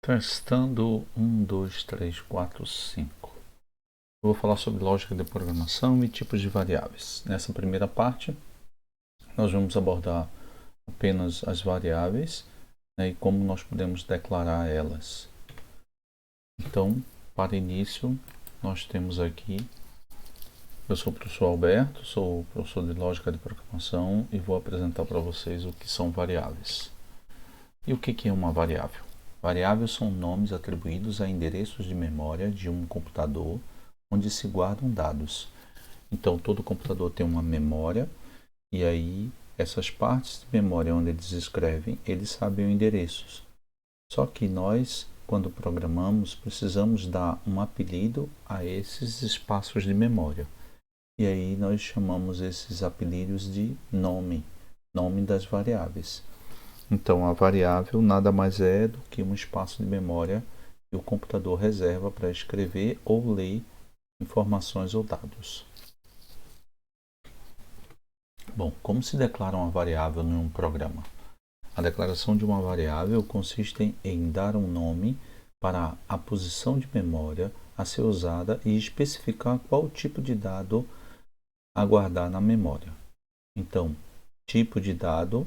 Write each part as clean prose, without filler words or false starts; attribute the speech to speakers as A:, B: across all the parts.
A: Testando 1, 2, 3, 4, 5. Eu vou falar sobre lógica de programação e tipos de variáveis. Nessa primeira parte, nós vamos abordar apenas as variáveis, e como nós podemos declarar elas. Então, para início, nós temos aqui, eu sou o professor Alberto, sou professor de lógica de programação e vou apresentar para vocês o que são variáveis. E o que é uma variável? Variáveis são nomes atribuídos a endereços de memória de um computador onde se guardam dados. Então, todo computador tem uma memória e aí essas partes de memória onde eles escrevem, eles sabem os endereços. Só que nós, quando programamos, precisamos dar um apelido a esses espaços de memória. E aí nós chamamos esses apelidos de nome das variáveis. Então, a variável nada mais é do que um espaço de memória que o computador reserva para escrever ou ler informações ou dados. Bom, como se declara uma variável em um programa? A declaração de uma variável consiste em dar um nome para a posição de memória a ser usada e especificar qual tipo de dado a guardar na memória. Então, tipo de dado,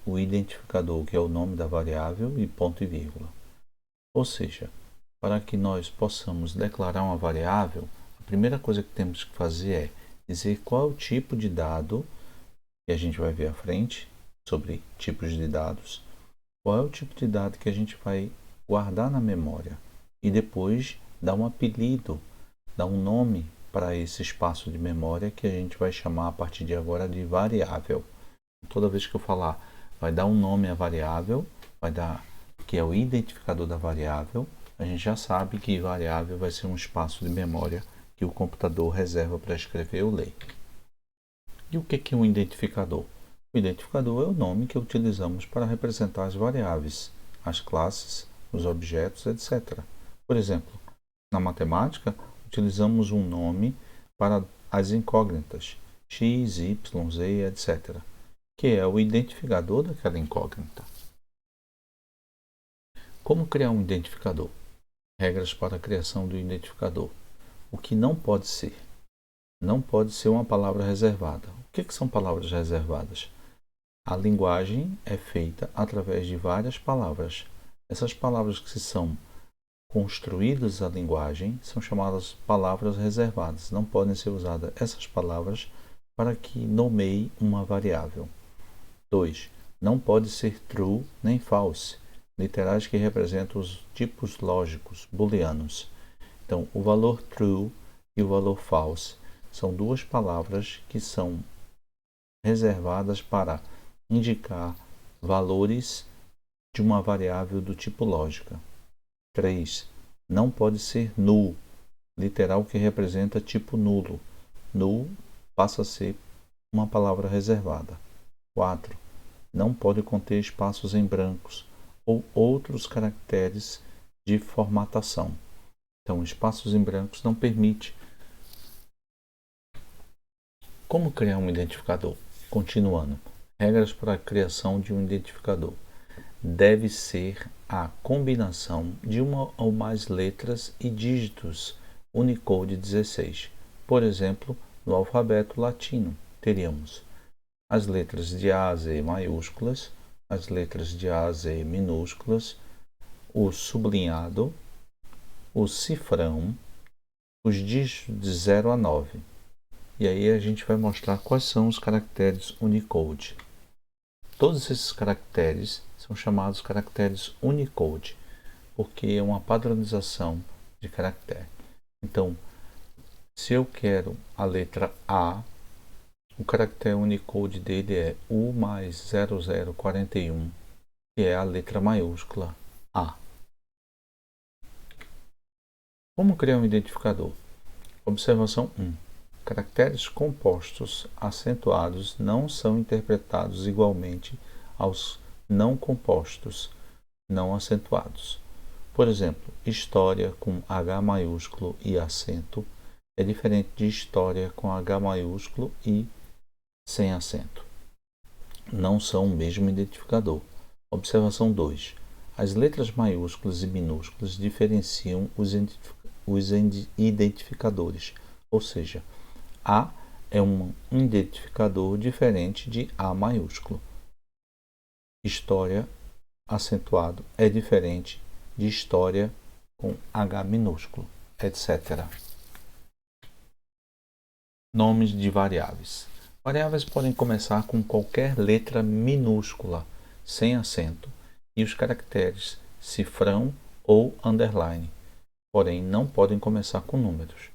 A: o identificador, que é o nome da variável, e ponto e vírgula. Ou seja, para que nós possamos declarar uma variável, a primeira coisa que temos que fazer é dizer qual é o tipo de dado, que a gente vai ver à frente, sobre tipos de dados, qual é o tipo de dado que a gente vai guardar na memória, e depois dar um apelido, dar um nome para esse espaço de memória que a gente vai chamar a partir de agora de variável. Toda vez que eu falar, vai dar um nome à variável, vai dar que é o identificador da variável, a gente já sabe que variável vai ser um espaço de memória que o computador reserva para escrever ou ler. E o que é um identificador? O identificador é o nome que utilizamos para representar as variáveis, as classes, os objetos, etc. Por exemplo, na matemática, utilizamos um nome para as incógnitas, x, y, z, etc., que é o identificador daquela incógnita. Como criar um identificador? Regras para a criação do identificador. O que não pode ser? Não pode ser uma palavra reservada. O que são palavras reservadas? A linguagem é feita através de várias palavras. Essas palavras que são construídas a linguagem são chamadas palavras reservadas. Não podem ser usadas essas palavras para que nomeie uma variável. 2. Não pode ser true nem false, literais que representam os tipos lógicos booleanos. Então, o valor true e o valor false são duas palavras que são reservadas para indicar valores de uma variável do tipo lógica. 3. Não pode ser null, literal que representa tipo nulo. Null passa a ser uma palavra reservada. 4. Não pode conter espaços em brancos ou outros caracteres de formatação. Então, espaços em brancos não permite. Como criar um identificador? Continuando. Regras para a criação de um identificador. Deve ser a combinação de uma ou mais letras e dígitos Unicode 16. Por exemplo, no alfabeto latino, teríamos as letras de A a Z maiúsculas, as letras de A a Z minúsculas, o sublinhado, o cifrão, os dígitos de 0 a 9. E aí a gente vai mostrar quais são os caracteres Unicode. Todos esses caracteres são chamados caracteres Unicode, porque é uma padronização de caractere. Então, se eu quero a letra A, o caractere Unicode dele é U mais 0041, que é a letra maiúscula A. Como criar um identificador? Observação 1. Caracteres compostos acentuados não são interpretados igualmente aos não compostos não acentuados. Por exemplo, história com H maiúsculo e acento é diferente de história com H maiúsculo e sem acento. Não são o mesmo identificador. Observação 2. As letras maiúsculas e minúsculas diferenciam os identificadores, ou seja, A é um identificador diferente de A maiúsculo. História acentuado é diferente de história com H minúsculo, etc. Nomes de variáveis. Variáveis podem começar com qualquer letra minúscula, sem acento, e os caracteres cifrão ou underline, porém não podem começar com números.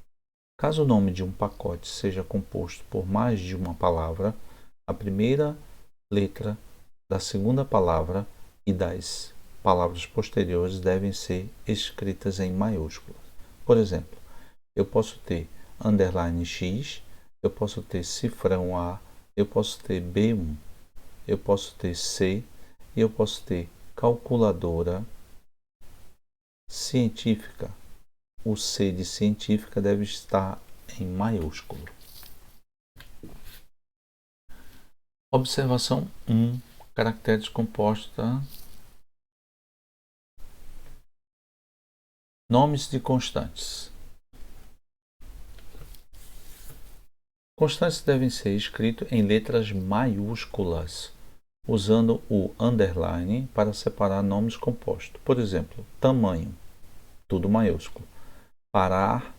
A: Caso o nome de um pacote seja composto por mais de uma palavra, a primeira letra da segunda palavra e das palavras posteriores devem ser escritas em maiúsculas. Por exemplo, eu posso ter underline X, eu posso ter cifrão A, eu posso ter B1, eu posso ter C e eu posso ter calculadora científica. O C de científica deve estar em maiúsculo. Observação 1. Caracteres compostos. Nomes de constantes. Constantes devem ser escritos em letras maiúsculas, usando o underline para separar nomes compostos. Por exemplo, tamanho, tudo maiúsculo. Parar,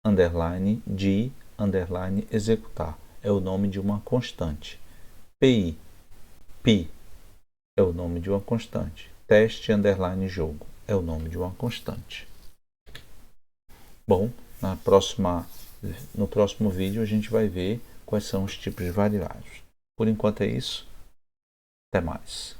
A: underline, de, underline, executar, é o nome de uma constante. PI, pi, é o nome de uma constante. Teste, underline, jogo, é o nome de uma constante. Bom, no próximo vídeo a gente vai ver quais são os tipos de variáveis. Por enquanto é isso. Até mais.